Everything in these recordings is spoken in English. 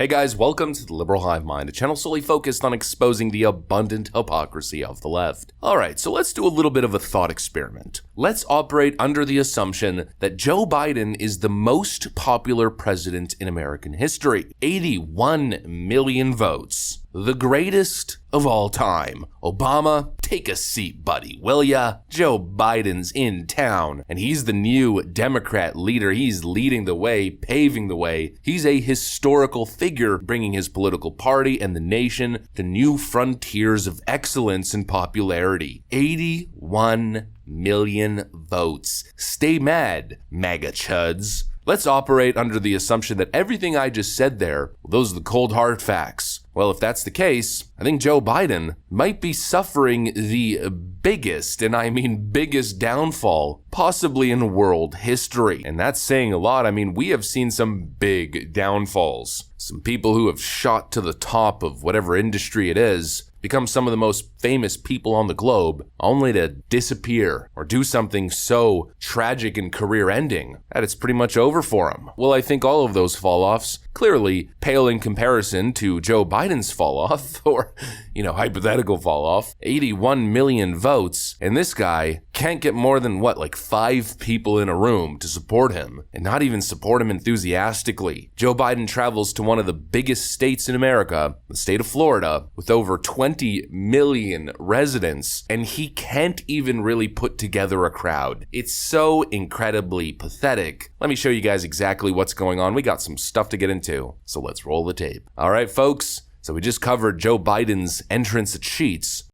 Hey guys, welcome to the Liberal Hive Mind, a channel solely focused on exposing the abundant hypocrisy of the left. Alright, so let's do a little bit of a thought experiment. Let's operate under the assumption that Joe Biden is the most popular president in American history. 81 million votes. The greatest of all time. Obama, take a seat, buddy, will ya? Joe Biden's in town, and he's the new Democrat leader. He's leading the way, paving the way. He's a historical figure, bringing his political party and the nation to new frontiers of excellence and popularity. 81 million votes. Stay mad, MAGA chuds. Let's operate under the assumption that everything I just said there, those are the cold hard facts. Well, if that's the case, I think Joe Biden might be suffering the biggest, and I mean biggest downfall, possibly in world history. And that's saying a lot. I mean, we have seen some big downfalls. Some people who have shot to the top of whatever industry it is, become some of the most famous people on the globe, only to disappear or do something so tragic and career-ending that it's pretty much over for them. Well, I think all of those fall-offs clearly pale in comparison to Joe Biden's fall-off, or, hypothetical fall-off. 81 million votes, and this guy can't get more than, like 5 people in a room to support him, and not even support him enthusiastically. Joe Biden travels to one of the biggest states in America, the state of Florida, with over 20 million residents, and he can't even really put together a crowd. It's so incredibly pathetic. Let me show you guys exactly what's going on. We got some stuff to get into, so let's roll the tape. All right, folks, so we just covered Joe Biden's entrance at Sheetz.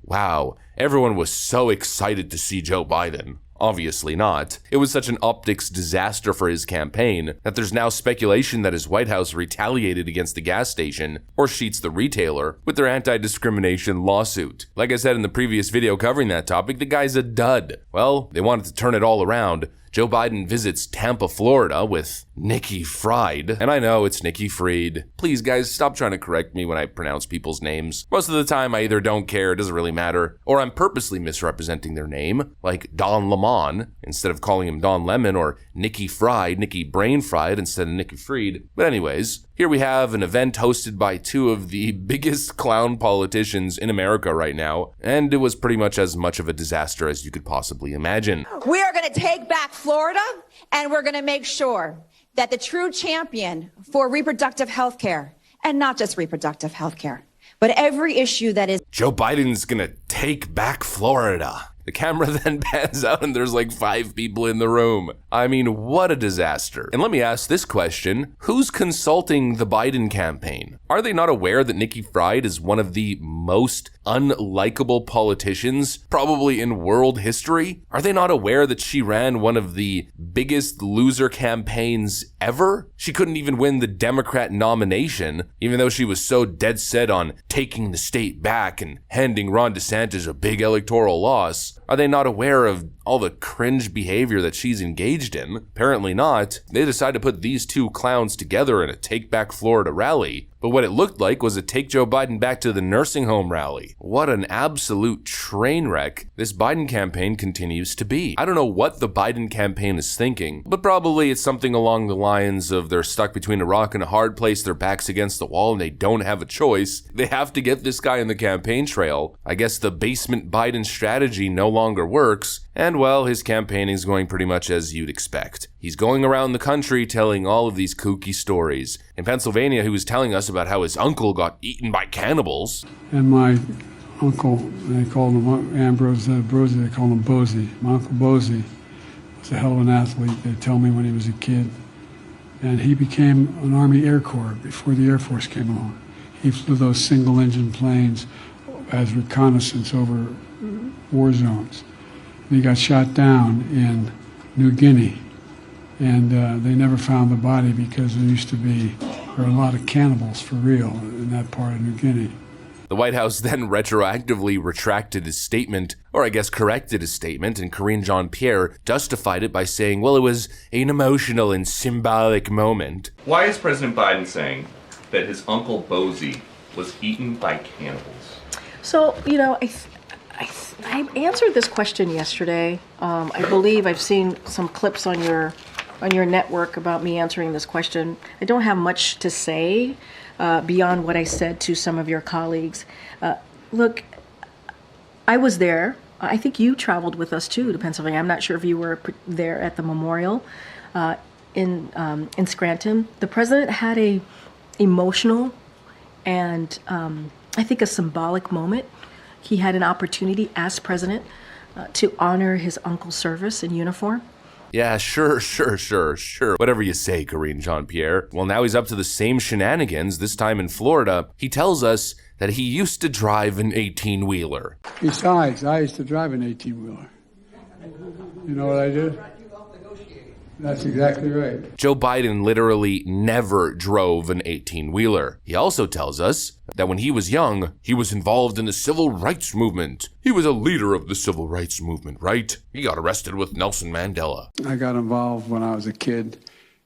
Wow, everyone was so excited to see Joe Biden. Obviously not. It was such an optics disaster for his campaign that there's now speculation that his White House retaliated against the gas station, or Sheetz the retailer, with their anti-discrimination lawsuit. Like I said in the previous video covering that topic, the guy's a dud. Well, they wanted to turn it all around. Joe Biden visits Tampa, Florida with Nikki Fried. And I know it's Nikki Fried. Please, guys, stop trying to correct me when I pronounce people's names. Most of the time, I either don't care, it doesn't really matter, or I'm purposely misrepresenting their name, like Don Lemon, instead of calling him Don Lemon, or Nikki Fried, Nikki Brain Fried, instead of Nikki Fried. But anyways, here we have an event hosted by 2 of the biggest clown politicians in America right now, and it was pretty much as much of a disaster as you could possibly imagine. We are going to take back Florida, and we're going to make sure that the true champion for reproductive health care, and not just reproductive health care, but every issue that is... Joe Biden's going to take back Florida. The camera then pans out and there's like 5 people in the room. I mean, what a disaster. And let me ask this question. Who's consulting the Biden campaign? Are they not aware that Nikki Fried is one of the most unlikable politicians probably in world history? Are they not aware that she ran one of the biggest loser campaigns ever? She couldn't even win the Democrat nomination, even though she was so dead set on taking the state back and handing Ron DeSantis a big electoral loss. Are they not aware of all the cringe behavior that she's engaged in? Apparently not. They decided to put these 2 clowns together in a Take Back Florida rally. But what it looked like was a Take Joe Biden Back to the Nursing Home rally. What an absolute train wreck this Biden campaign continues to be. I don't know what the Biden campaign is thinking, but probably it's something along the lines of they're stuck between a rock and a hard place, their back's against the wall, and they don't have a choice. They have to get this guy on the campaign trail. I guess the basement Biden strategy no longer works, and well, his campaigning is going pretty much as you'd expect. He's going around the country telling all of these kooky stories. In Pennsylvania, he was telling us about how his uncle got eaten by cannibals. And my uncle, they called him Ambrose Brosey, they called him Bozy. My uncle Bozy was a hell of an athlete, they tell me, when he was a kid. And he became an Army Air Corps before the Air Force came along. He flew those single-engine planes as reconnaissance over war zones. And he got shot down in New Guinea. And they never found the body because there were a lot of cannibals for real in that part of New Guinea. The White House then retroactively retracted his statement, or I guess corrected his statement, and Karine Jean-Pierre justified it by saying, well, it was an emotional and symbolic moment. Why is President Biden saying that his uncle Bosie was eaten by cannibals? So, I answered this question yesterday. I believe I've seen some clips on your network about me answering this question. I don't have much to say beyond what I said to some of your colleagues. Look, I was there. I think you traveled with us too to Pennsylvania. I'm not sure if you were there at the memorial in Scranton. The president had a emotional and I think a symbolic moment. He had an opportunity as president to honor his uncle's service in uniform. Yeah, sure. Whatever you say, Karine Jean-Pierre. Well, now he's up to the same shenanigans, this time in Florida. He tells us that he used to drive an 18-wheeler. Besides, I used to drive an 18-wheeler. You know what I did? That's exactly right. Joe Biden literally never drove an 18-wheeler. He also tells us that when he was young, he was involved in the civil rights movement. He was a leader of the civil rights movement, right? He got arrested with Nelson Mandela. I got involved when I was a kid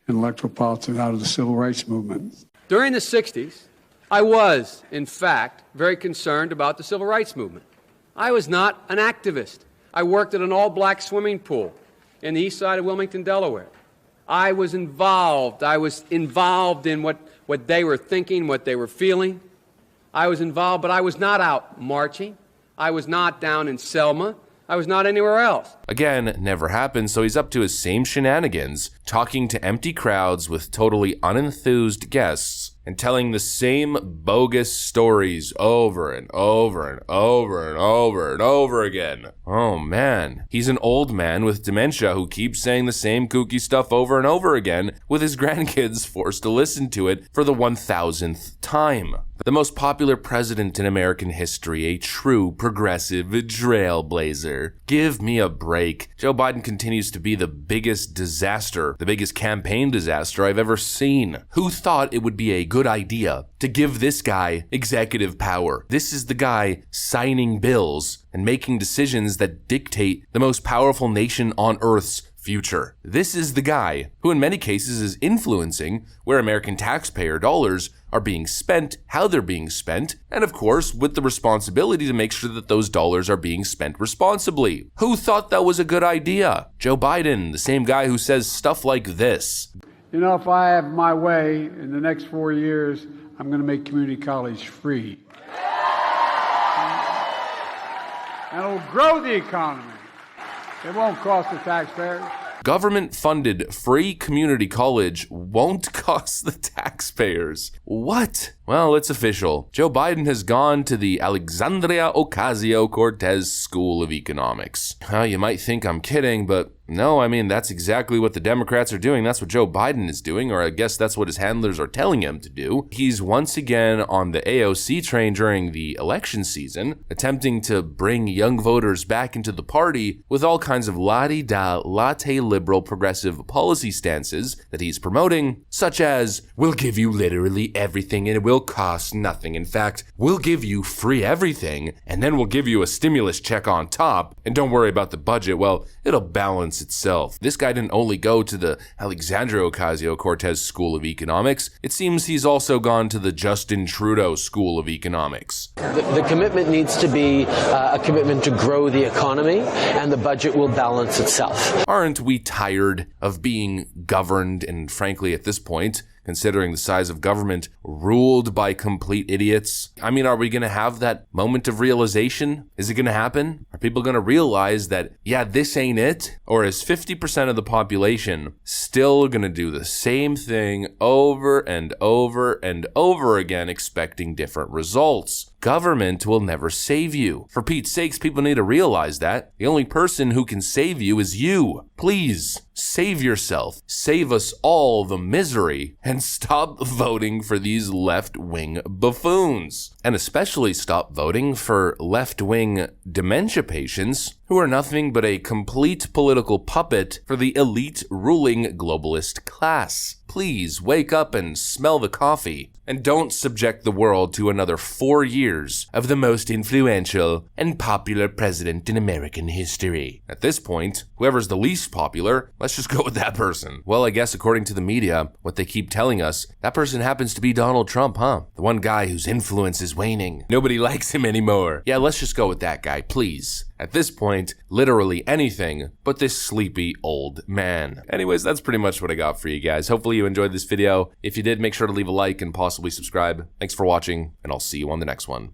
in electoral politics out of the civil rights movement. During the 60s, I was, in fact, very concerned about the civil rights movement. I was not an activist. I worked at an all-black swimming pool in the east side of Wilmington, Delaware. I was involved. In what they were thinking, what they were feeling. I was involved, but I was not out marching. I was not down in Selma. I was not anywhere else. Again, never happened, so he's up to his same shenanigans, talking to empty crowds with totally unenthused guests, and telling the same bogus stories over and over and over and over and over again. Oh man, he's an old man with dementia who keeps saying the same kooky stuff over and over again, with his grandkids forced to listen to it for the 1000th time. The most popular president in American history, a true progressive trailblazer. Give me a break. Joe Biden continues to be the biggest disaster, the biggest campaign disaster I've ever seen. Who thought it would be a good idea to give this guy executive power? This is the guy signing bills and making decisions that dictate the most powerful nation on Earth's future. This is the guy who in many cases is influencing where American taxpayer dollars are being spent, how they're being spent, and of course with the responsibility to make sure that those dollars are being spent responsibly. Who thought that was a good idea? Joe Biden, the same guy who says stuff like this. You know, if I have my way in the next 4 years, I'm going to make community college free. And it'll grow the economy. It won't cost the taxpayers. Government-funded free community college won't cost the taxpayers. What? Well, it's official. Joe Biden has gone to the Alexandria Ocasio-Cortez School of Economics. You might think I'm kidding, but no, I mean, that's exactly what the Democrats are doing. That's what Joe Biden is doing, or I guess that's what his handlers are telling him to do. He's once again on the AOC train during the election season, attempting to bring young voters back into the party with all kinds of la-di-da, latte liberal progressive policy stances that he's promoting, such as, we'll give you literally everything and it will cost nothing. In fact, we'll give you free everything and then we'll give you a stimulus check on top. And don't worry about the budget. Well, it'll balance itself. This guy didn't only go to the Alexandria Ocasio-Cortez School of Economics. It seems he's also gone to the Justin Trudeau School of Economics. The commitment needs to be a commitment to grow the economy, and the budget will balance itself. Aren't we tired of being governed and, frankly, at this point, considering the size of government, ruled by complete idiots? I mean, are we going to have that moment of realization? Is it going to happen? Are people going to realize that, yeah, this ain't it? Or is 50% of the population still going to do the same thing over and over and over again, expecting different results? Government will never save you. For Pete's sakes, people need to realize that. The only person who can save you is you. Please, save yourself. Save us all the misery and stop voting for these left-wing buffoons. And especially stop voting for left-wing dementia patients who are nothing but a complete political puppet for the elite ruling globalist class. please wake up and smell the coffee. And don't subject the world to another 4 years of the most influential and popular president in American history. At this point, whoever's the least popular, let's just go with that person. Well, I guess according to the media, what they keep telling us, that person happens to be Donald Trump, huh? The one guy whose influence is waning. Nobody likes him anymore. Yeah, let's just go with that guy, please. At this point, literally anything but this sleepy old man. Anyways, that's pretty much what I got for you guys. Hopefully you enjoyed this video. If you did, make sure to leave a like and possibly subscribe. Thanks for watching, and I'll see you on the next one.